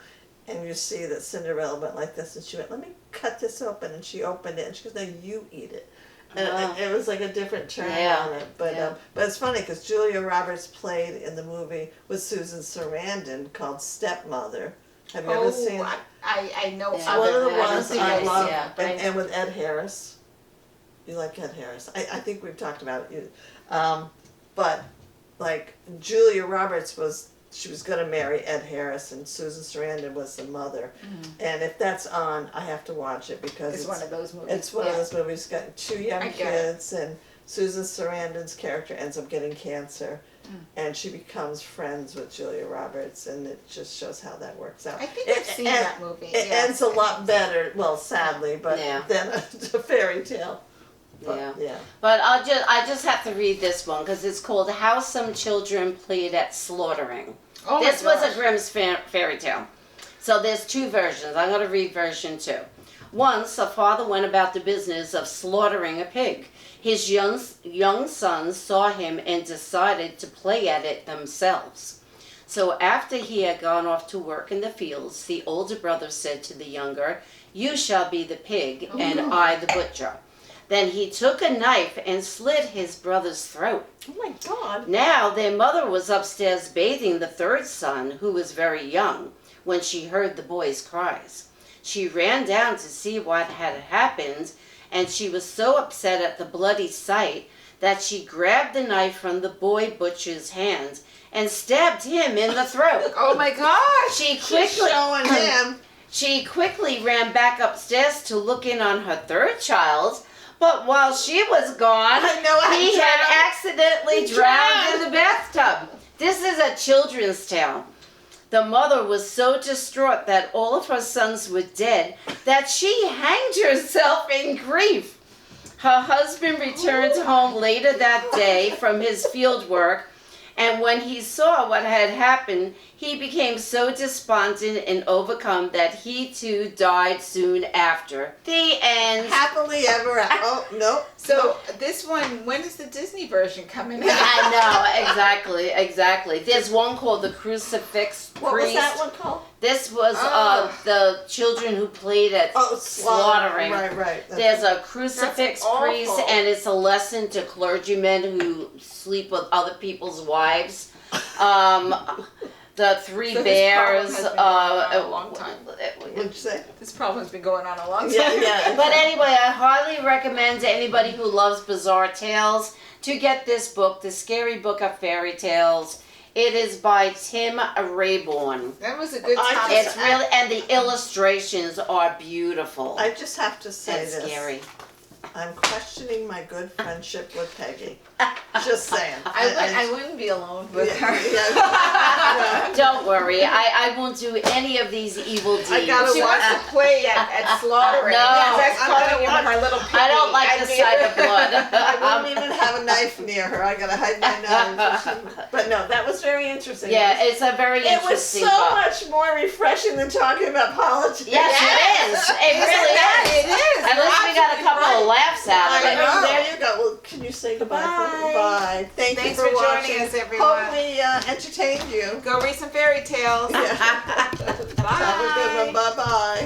and you see that Cinderella went like this, and she went, "Let me cut this open," and she opened it and she goes, "No, you eat it." And it was like a different turn on it, but it's funny because Julia Roberts played in the movie with Susan Sarandon called Stepmother. Have you ever seen it? I know Yeah. of One it. of the I don't ones think I I've love, seen it, but I and with Ed Harris. You like Ed Harris? I think we've talked about it. But like Julia Roberts was going to marry Ed Harris, and Susan Sarandon was the mother. And if that's on, I have to watch it because It's one of those movies. It's one of those movies. It's got two young I get kids, and Susan Sarandon's character ends up getting cancer, and she becomes friends with Julia Roberts, and it just shows how that works out. I think I've seen that movie. It yeah. ends a lot better, well, sadly, but than a fairy tale. But, yeah. But I just have to read this one because it's called How Some Children Played at Slaughtering. Oh This was a Grimm's fairy tale. So there's two versions. I'm going to read version 2. Once a father went about the business of slaughtering a pig. His young sons saw him and decided to play at it themselves. So after he had gone off to work in the fields, the older brother said to the younger, "You shall be the pig, and I the butcher." Then he took a knife and slit his brother's throat. Oh my God. Now their mother was upstairs bathing the third son, who was very young, when she heard the boy's cries. She ran down to see what had happened, and she was so upset at the bloody sight that she grabbed the knife from the boy butcher's hands and stabbed him in the throat. Oh my gosh! She's showing him. She quickly ran back upstairs to look in on her third child, but while she was gone, he had accidentally drowned in the bathtub. This is a children's tale. The mother was so distraught that all of her sons were dead that she hanged herself in grief. Her husband returned home later that day from his field work, and when he saw what had happened, he became so despondent and overcome that he too died soon after. The end. Happily ever after. Oh, no. So this one, when is the Disney version coming out? I know, exactly. There's one called The Crucifix Priest. What was that one called? This was the children who played at slaughtering. Right. There's a crucifix priest, and it's a lesson to clergymen who sleep with other people's wives. The Three Bears. This problem has been going on a long time. What'd you say? This problem's been going on a long time. Yeah. But anyway, I highly recommend to anybody who loves bizarre tales to get this book, The Scary Book of Fairy Tales. It is by Tim Rayborn. That was a good time. It's really, and the illustrations are beautiful. I just have to say and this. Scary. I'm questioning my good friendship with Peggy. Just saying. I wouldn't be alone with her. Don't worry, I won't do any of these evil deeds. She wants to play at slaughtering. No. That's calling him her little piggy. I don't like the sight of blood. I won't even have a knife near her. I gotta hide my knife. But no, that was very interesting. Yeah, it's a very interesting It was so book. much more refreshing than talking about politics. Yes, it is. It really is. It is. At least we got a couple of laughs out of it. There you go. Well, can you say goodbye? Bye. Thanks for for joining watching. us, everyone. Hope we entertained you. Go read some fairy tales. Yeah. Bye. Have a good one. Bye-bye.